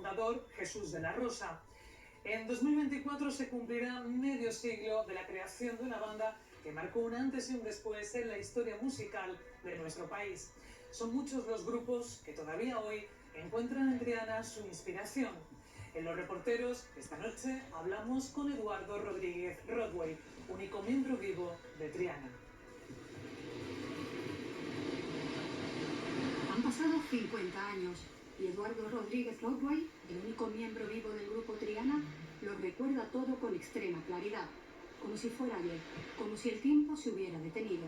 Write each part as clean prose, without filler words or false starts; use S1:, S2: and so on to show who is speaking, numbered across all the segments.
S1: fundador, Jesús de la Rosa. En 2024 se cumplirá medio siglo de la creación de una banda que marcó un antes y un después en la historia musical de nuestro país. Son muchos los grupos que todavía hoy encuentran en Triana su inspiración. En Los Reporteros, esta noche hablamos con Eduardo Rodríguez Rodway, único miembro vivo de Triana.
S2: Han pasado 50 años y Eduardo Rodríguez Rodway, el único miembro vivo del grupo Triana, lo recuerda todo con extrema claridad, como si fuera ayer, como si el tiempo se hubiera detenido.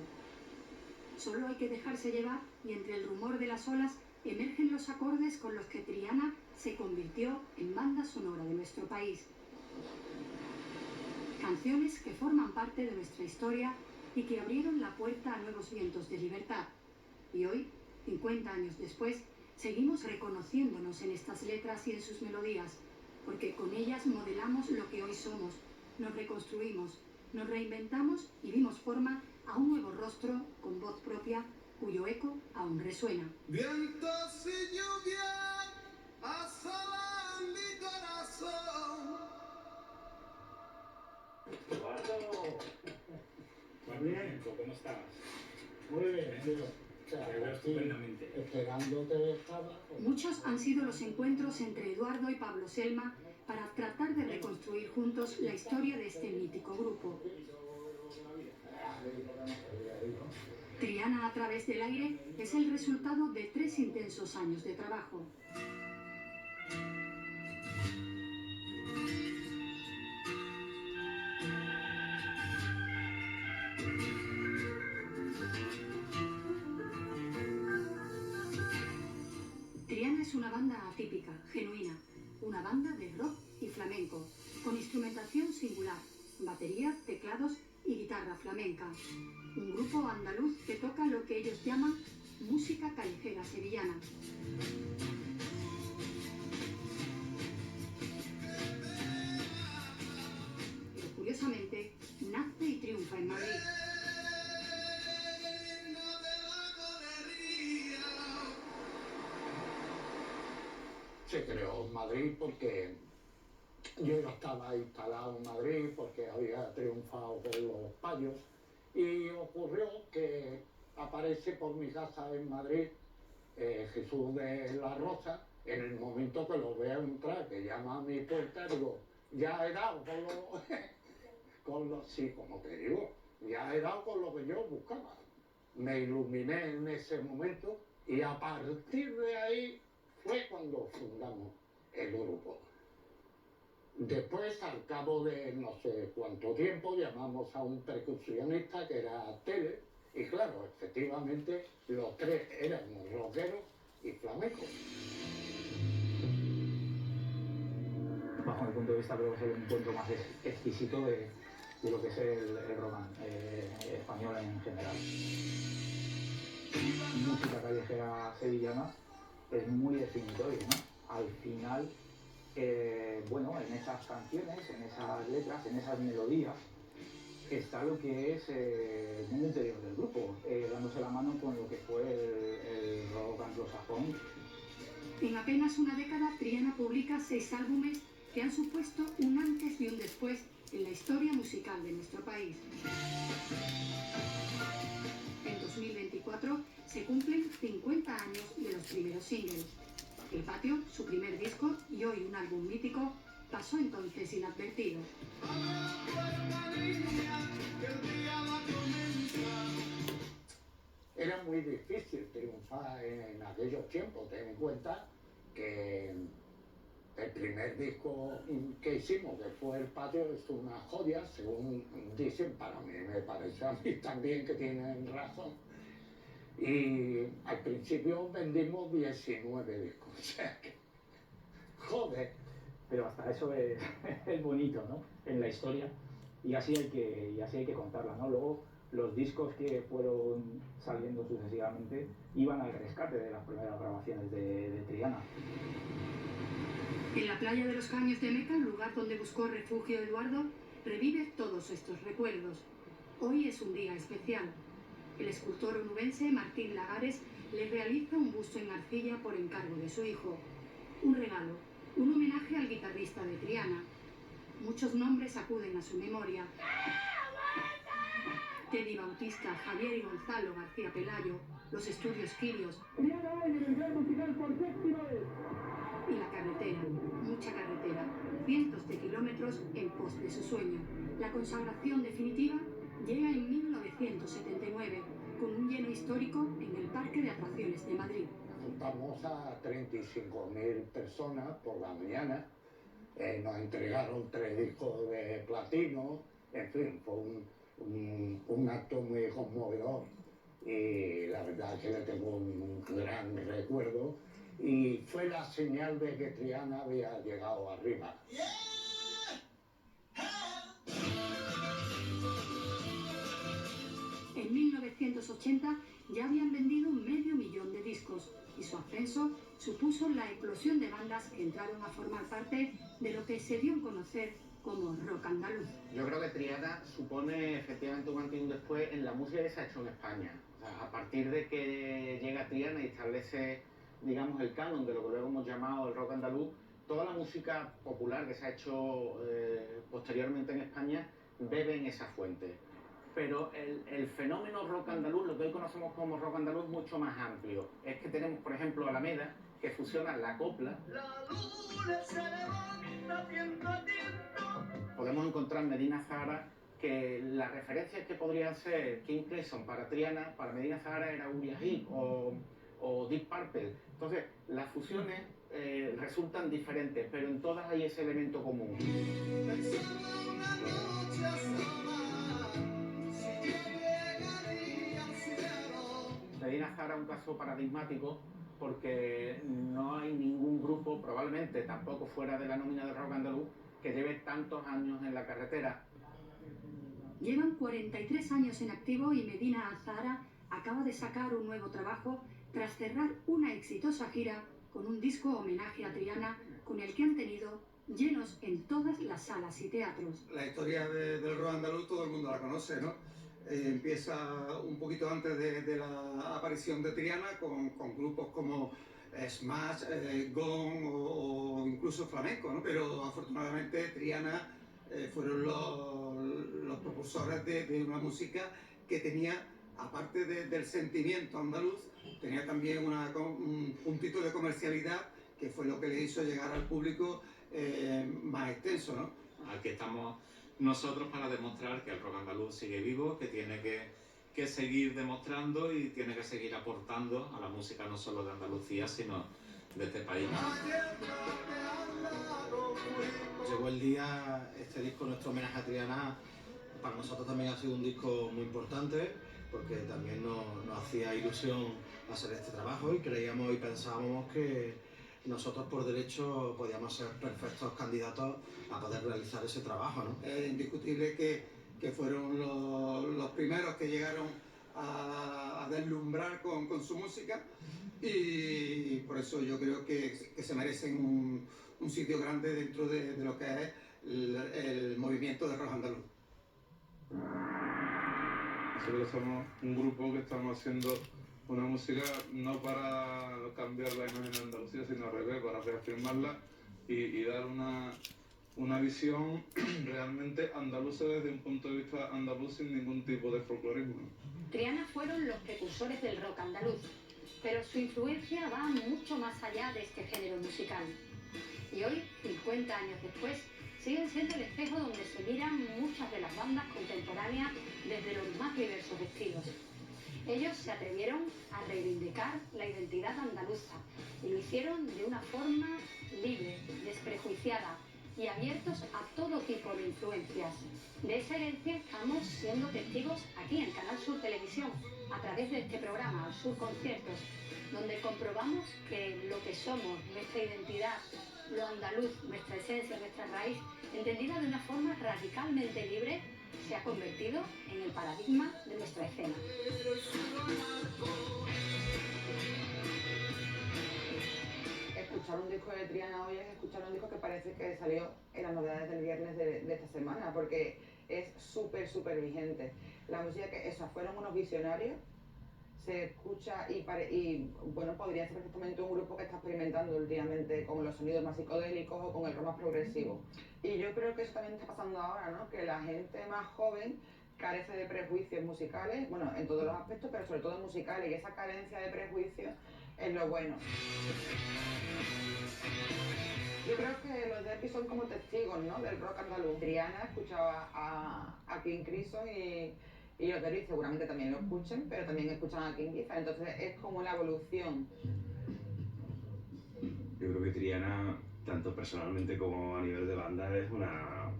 S2: Solo hay que dejarse llevar y entre el rumor de las olas emergen los acordes con los que Triana se convirtió en banda sonora de nuestro país. Canciones que forman parte de nuestra historia y que abrieron la puerta a nuevos vientos de libertad. Y hoy, 50 años después, seguimos reconociéndonos en estas letras y en sus melodías, porque con ellas modelamos lo que hoy somos, nos reconstruimos, nos reinventamos y dimos forma a un nuevo rostro con voz propia, cuyo eco aún resuena.
S3: Vientos y lluvia asolan mi corazón.
S4: Eduardo,
S5: Muy bien.
S4: ¿cómo estás?
S5: Muy bien, tío.
S4: Te veo estupendamente.
S5: Esperándote estaba.
S2: Muchos han sido los encuentros entre Eduardo y Pablo Selma para tratar de reconstruir juntos la historia de este mítico grupo. Triana a través del aire es el resultado de 3 intensos años de trabajo. Triana es una banda atípica, genuina, una banda de rock y flamenco, con instrumentación singular, batería, teclados y guitarra flamenca. Un grupo andaluz que toca lo que ellos llaman música callejera sevillana. Pero curiosamente, nace y triunfa en Madrid.
S5: Se creó en Madrid porque yo ya estaba instalado en Madrid porque había triunfado con los payos y ocurrió que aparece por mi casa en Madrid Jesús de la Rosa. En el momento que lo veo entrar, que llama a mi puerta, digo, ya he dado sí, como te digo, ya he dado con lo que yo buscaba. Me iluminé en ese momento y a partir de ahí fue cuando fundamos el grupo. Después, al cabo de no sé cuánto tiempo, llamamos a un percusionista que era Tele, y claro, efectivamente, los tres éramos rockeros y flamencos.
S6: Bajo mi punto de vista, creo que es el encuentro más exquisito de lo que es el rock español en general. Música callejera sevillana es muy definitoria, ¿no? Al final, bueno, en esas canciones, en esas letras, en esas melodías, está lo que es el mundo interior del grupo, dándose la mano con lo que fue el rock anglosajón.
S2: En apenas una década, Triana publica 6 álbumes que han supuesto un antes y un después en la historia musical de nuestro país. En 2024 se cumplen 50 años de los primeros singles. El Patio, su primer disco y hoy un álbum mítico, pasó entonces inadvertido.
S5: Era muy difícil triunfar en aquellos tiempos. Ten en cuenta que el primer disco que hicimos, que fue El Patio, es una joya, según dicen, para mí, me parece a mí también que tienen razón. Y al principio vendimos 19 discos, o sea que, joder.
S6: Pero hasta eso es, es bonito, ¿no? En la historia, y así hay que contarla, ¿no? Luego, los discos que fueron saliendo sucesivamente iban al rescate de las primeras grabaciones de Triana.
S2: En la playa de los Caños de Meca, lugar donde buscó refugio Eduardo, revive todos estos recuerdos. Hoy es un día especial. El escultor onubense Martín Lagares le realiza un busto en arcilla por encargo de su hijo. Un regalo, uno Muchos nombres acuden a su memoria. Teddy Bautista, Javier y Gonzalo García Pelayo, los estudios Quirios y la carretera, mucha carretera, cientos de kilómetros en pos de su sueño. La consagración definitiva llega en 1979 con un lleno histórico en el Parque de Atracciones de Madrid.
S5: Juntamos a 35.000 personas por la mañana, nos entregaron 3 discos de platino, en fin, fue un acto muy conmovedor y la verdad es que le tengo un gran recuerdo y fue la señal de que Triana había llegado arriba.
S2: En 1980 ya habían vendido 500.000 de discos y su ascenso supuso la eclosión de bandas que entraron a formar parte de lo que se dio a conocer como rock andaluz.
S7: Yo creo que Triana supone efectivamente un antes y un después en la música que se ha hecho en España. O sea, a partir de que llega Triana y establece, digamos, el canon de lo que luego hemos llamado el rock andaluz, toda la música popular que se ha hecho posteriormente en España bebe en esa fuente. Pero el fenómeno rock andaluz, lo que hoy conocemos como rock andaluz, es mucho más amplio. Es que tenemos, por ejemplo, Alameda, que fusiona la copla.
S3: La luna se levanta tiempo a tiempo.
S7: Podemos encontrar Medina Zahara, que las referencias que podrían ser King Crimson para Triana, para Medina Zahara era Uriah Heep o Deep Purple. Entonces, las fusiones resultan diferentes, pero en todas hay ese elemento común.
S3: Pensaba una noche a solas, si yo llegaría al cielo.
S7: Medina Zahara es un caso paradigmático porque no hay ningún grupo, probablemente tampoco fuera de la nómina de rock andaluz, que lleve tantos años en la carretera.
S2: Llevan 43 años en activo y Medina Zahara acaba de sacar un nuevo trabajo tras cerrar una exitosa gira con un disco homenaje a Triana con el que han tenido llenos en todas las salas y teatros.
S8: La historia del rock andaluz todo el mundo la conoce, ¿no? Empieza un poquito antes de la aparición de Triana con grupos como Smash, Gong o incluso flamenco, ¿no? Pero afortunadamente Triana fueron los propulsores de una música que tenía, aparte del sentimiento andaluz, tenía también un puntito de comercialidad que fue lo que le hizo llegar al público más extenso, ¿no?
S9: Aquí estamos nosotros para demostrar que el rock andaluz sigue vivo, que tiene que seguir demostrando y tiene que seguir aportando a la música no solo de Andalucía, sino de este país.
S10: Llegó el día, este disco, nuestro homenaje a Triana, para nosotros también ha sido un disco muy importante, porque también nos hacía ilusión hacer este trabajo y creíamos y pensábamos que nosotros por derecho podíamos ser perfectos candidatos a poder realizar ese trabajo, ¿no?
S8: Es indiscutible que fueron los primeros que llegaron a deslumbrar con su música y por eso yo creo que se merecen un sitio grande dentro de lo que es el movimiento de rock andaluz.
S11: Nosotros somos un grupo que estamos haciendo una música no para cambiar la imagen de Andalucía, sino al revés, para reafirmarla y dar una visión realmente andaluza desde un punto de vista andaluz sin ningún tipo de folclorismo.
S2: Triana fueron los precursores del rock andaluz, pero su influencia va mucho más allá de este género musical. Y hoy, 50 años después, siguen siendo el espejo donde se miran muchas de las bandas contemporáneas desde los más diversos estilos. Ellos se atrevieron a reivindicar la identidad andaluza y lo hicieron de una forma libre, desprejuiciada y abiertos a todo tipo de influencias. De esa herencia estamos siendo testigos aquí en Canal Sur Televisión, a través de este programa, Al Sur Conciertos, donde comprobamos que lo que somos, nuestra identidad, lo andaluz, nuestra esencia, nuestra raíz, entendida de una forma radicalmente libre, se ha convertido en el paradigma de nuestra escena.
S12: Escuchar un disco de Triana hoy es escuchar un disco que parece que salió en las novedades del viernes de esta semana, porque es súper vigente. La música que, fueron unos visionarios, se escucha y bueno, podría ser perfectamente un grupo que está experimentando últimamente con los sonidos más psicodélicos o con el rock más progresivo. Y yo creo que eso también está pasando ahora, ¿no? Que la gente más joven carece de prejuicios musicales, bueno, en todos los aspectos, pero sobre todo musicales, y esa carencia de prejuicios es lo bueno. Yo creo que los Derby son como testigos, ¿no?, del rock andaluz. Triana escuchaba a King Crimson y los Derby seguramente también lo escuchen, pero también escuchan a King Gizzard, entonces es como la evolución.
S13: Yo creo que Triana, tanto personalmente como a nivel de banda, es una...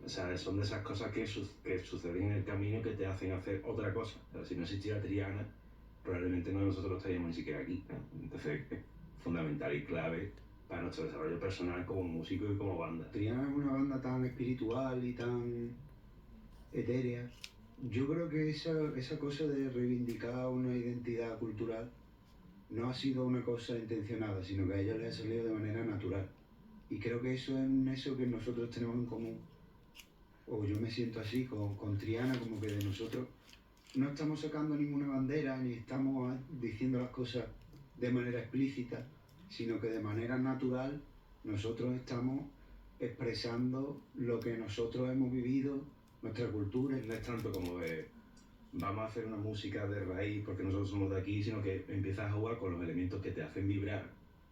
S13: O sea, son de esas cosas que suceden en el camino que te hacen hacer otra cosa. O sea, si no existiera Triana, probablemente nosotros estaríamos ni siquiera aquí, ¿no? Entonces es fundamental y clave para nuestro desarrollo personal como músico y como banda.
S14: Triana es una banda tan espiritual y tan etérea. Yo creo que esa cosa de reivindicar una identidad cultural no ha sido una cosa intencionada, sino que a ellos les ha salido de manera natural. Y creo que eso es eso que nosotros tenemos en común. O yo me siento así con Triana, como que de nosotros no estamos sacando ninguna bandera ni estamos diciendo las cosas de manera explícita, sino que de manera natural nosotros estamos expresando lo que nosotros hemos vivido, nuestra cultura.
S13: No es tanto como de vamos a hacer una música de raíz porque nosotros somos de aquí, sino que empiezas a jugar con los elementos que te hacen vibrar.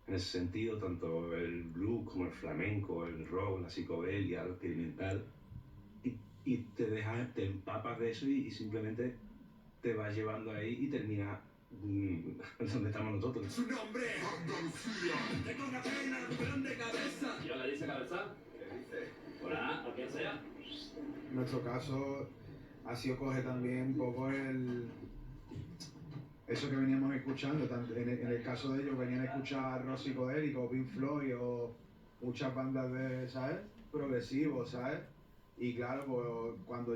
S13: En ese sentido, tanto el blues como el flamenco, el rock, la psicodelia, lo experimental, y te empapas de eso y simplemente te vas llevando ahí y termina donde estamos nosotros.
S3: Su nombre es Andalucía. Tengo una pena grande cabeza.
S4: ¿Yo le dice cabeza? ¿Qué dice? Hola, o quien sea.
S6: En nuestro caso ha sido coger también un poco eso que veníamos escuchando. En el caso de ellos venían a escuchar rock psicodélico, Pink Floyd o muchas bandas de, ¿sabes?, progresivos, ¿sabes? Y claro, pues cuando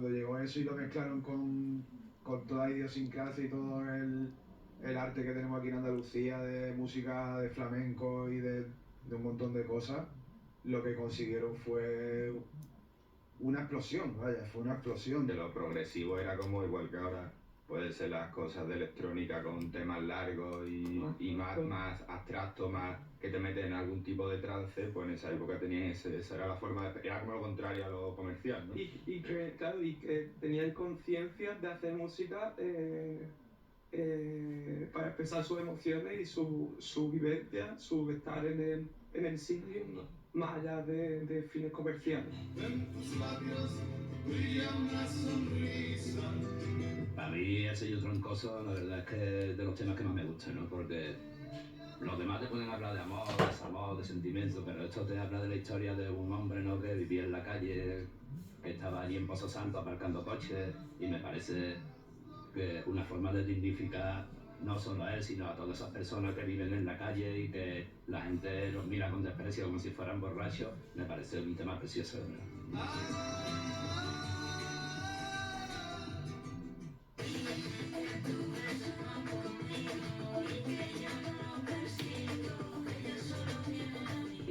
S6: llegó eso y lo mezclaron con toda la idiosincrasia y todo el arte que tenemos aquí en Andalucía, de música, de flamenco y de un montón de cosas, lo que consiguieron fue una explosión, vaya, fue una explosión.
S15: De lo progresivo era como igual que ahora pueden ser las cosas de electrónica con temas largos y más abstractos, más que te meten en algún tipo de trance, pues en esa época tenían esa era la forma de... Era como lo contrario a lo comercial, ¿no?
S16: Y que tenían conciencia de hacer música para expresar sus emociones y su vivencia, su estar en el sitio, más allá de fines comerciales.
S3: En tus labios brilla una sonrisa.
S17: Para mí El sello troncoso, la verdad es que es de los temas que más me gustan, ¿no? Porque los demás te pueden hablar de amor, de desamor, de sentimientos, pero esto te habla de la historia de un hombre, ¿no?, que vivía en la calle, que estaba allí en Pozo Santo aparcando coches, y me parece que una forma de dignificar no solo a él, sino a todas esas personas que viven en la calle y que la gente los mira con desprecio como si fueran borrachos, me parece un tema precioso, ¿no?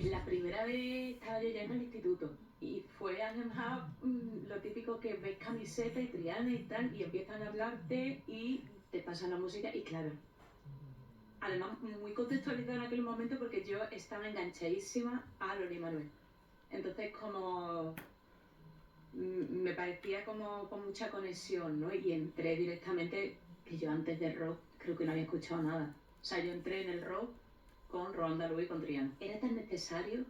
S18: La primera vez estaba yo ya en el instituto y fue además lo típico que ves camiseta y Triana y tal y empiezan a hablarte y te pasan la música y claro, además muy contextualizado en aquel momento porque yo estaba enganchadísima a Loli Manuel, entonces como me parecía como con mucha conexión, ¿no? Y entré directamente, que yo antes de rock creo que no había escuchado nada, o sea, yo entré en el rock con Rock Andaluz y con Triana. Era tan necesario,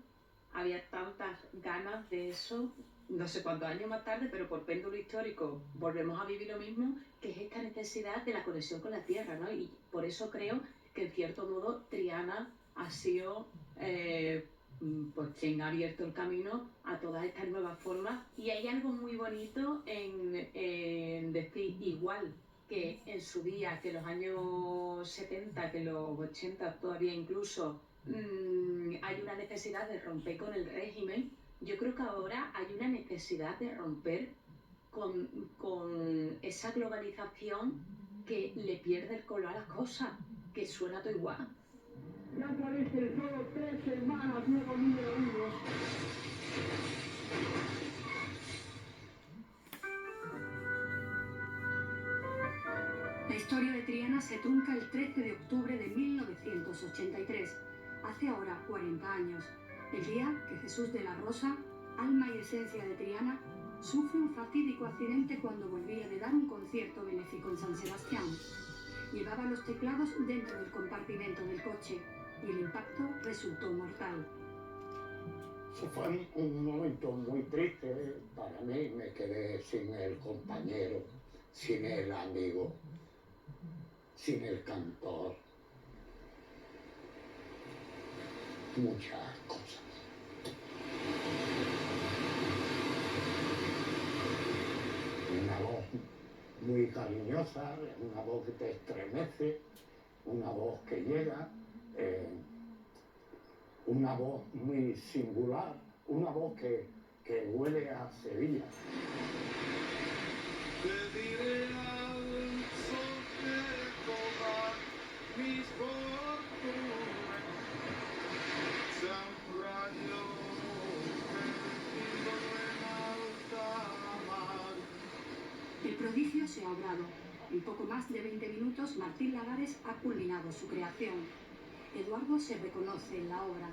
S18: había tantas ganas de eso, no sé cuántos años más tarde, pero por péndulo histórico volvemos a vivir lo mismo, que es esta necesidad de la conexión con la tierra, ¿no? Y por eso creo que en cierto modo Triana ha sido pues quien ha abierto el camino a todas estas nuevas formas. Y hay algo muy bonito en decir igual que en su día, que los años 70, que los 80 todavía incluso, hay una necesidad de romper con el régimen. Yo creo que ahora hay una necesidad de romper con esa globalización que le pierde el color a las cosas, que suena todo igual.
S3: Y a través de solo 3 semanas, nuevo número 1.
S2: La historia de Triana se trunca el 13 de octubre de 1983, hace ahora 40 años, el día que Jesús de la Rosa, alma y esencia de Triana, sufre un fatídico accidente cuando volvía de dar un concierto benéfico en San Sebastián. Llevaba los teclados dentro del compartimento del coche y el impacto resultó mortal.
S5: Eso fue un momento muy triste para mí. Me quedé sin el compañero, sin el amigo, sin el cantor. Muchas cosas. Una voz muy cariñosa, una voz que te estremece, una voz que llega, una voz muy singular, una voz que huele a Sevilla.
S3: Te diré al sol que todas mis fortunas sean rayos perdidos en alta mar.
S2: El prodigio se ha obrado. En poco más de 20 minutos, Martín Lagares ha culminado su creación. Eduardo se reconoce en la obra,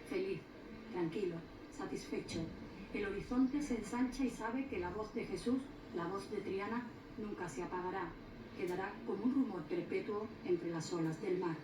S2: feliz, tranquilo, satisfecho. El horizonte se ensancha y sabe que la voz de Jesús, la voz de Triana, nunca se apagará. Quedará como un rumor perpetuo entre las olas del mar.